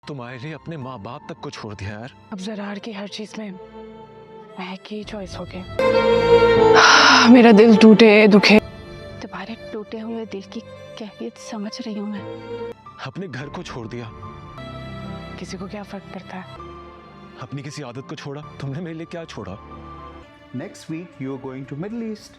तुम्हारे लिए अपने माँ बाप तक को छोड़ दिया यार। अब ज़रार की हर चीज में महक की चॉइस हो गई। मेरा दिल टूटे दुखे। तुम्हारे टूटे हुए दिल की कैफियत समझ रही हूँ मैं। अपने घर को छोड़ दिया, किसी को क्या फर्क पड़ता है। अपनी किसी आदत को छोड़ा, तुमने मेरे लिए क्या छोड़ा? Next week you are going to Middle East.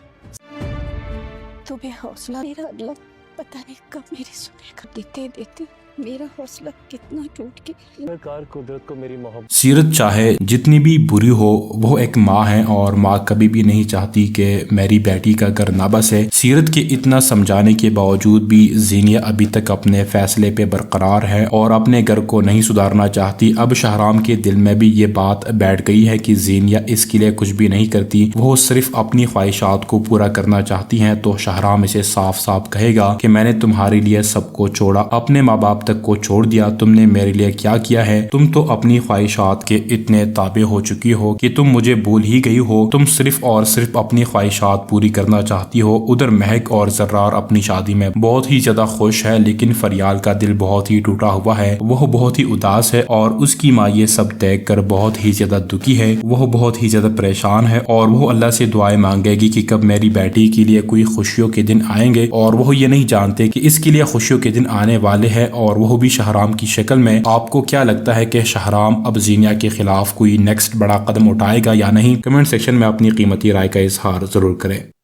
तुम्हें हौसला मेरा अल्लाह पता नहीं कब मेरी सुनेगा। देते देते मेरा हौसला कितना टूट गया। सरकार कुदरत को मेरी मोहब्बत। सीरत चाहे जितनी भी बुरी हो, वो एक माँ है और माँ कभी भी नहीं चाहती कि मेरी बेटी का घर ना बसे। सीरत के इतना समझाने के बावजूद भी ज़ीनिया अभी तक अपने फैसले पे बरकरार है और अपने घर को नहीं सुधारना चाहती। अब शहराम के दिल में भी ये बात बैठ गई है कि ज़ीनिया इसके लिए कुछ भी नहीं करती, वो सिर्फ अपनी ख्वाहिशात को पूरा करना चाहती हैं। तो शहराम इसे साफ साफ कहेगा कि मैंने तुम्हारे लिए सबको छोड़ा, अपने माँ बाप तक को छोड़ दिया, तुमने मेरे लिए क्या किया है? तुम तो अपनी ख्वाहिशात के इतने ताबे हो चुकी हो कि तुम मुझे भूल ही गई हो। तुम सिर्फ और सिर्फ अपनी ख्वाहिशात पूरी करना चाहती हो। उधर महक और जर्रार अपनी शादी में बहुत ही ज्यादा खुश है, लेकिन फरियाल का दिल बहुत ही टूटा हुआ है। वह बहुत ही उदास है और उसकी माँ ये सब देख कर बहुत ही ज्यादा दुखी है। वह बहुत ही ज्यादा परेशान है और वो अल्लाह से दुआएं मांगेगी कि कब मेरी बेटी के लिए कोई खुशियों के दिन आएंगे। और वह ये नहीं जानते कि इसके लिए खुशियों के दिन आने वाले हैं, और वो भी शहराम की शक्ल में। आपको क्या लगता है कि शहराम अब ज़ीनिया के खिलाफ कोई नेक्स्ट बड़ा कदम उठाएगा या नहीं? कमेंट सेक्शन में अपनी कीमती राय का इजहार जरूर करें।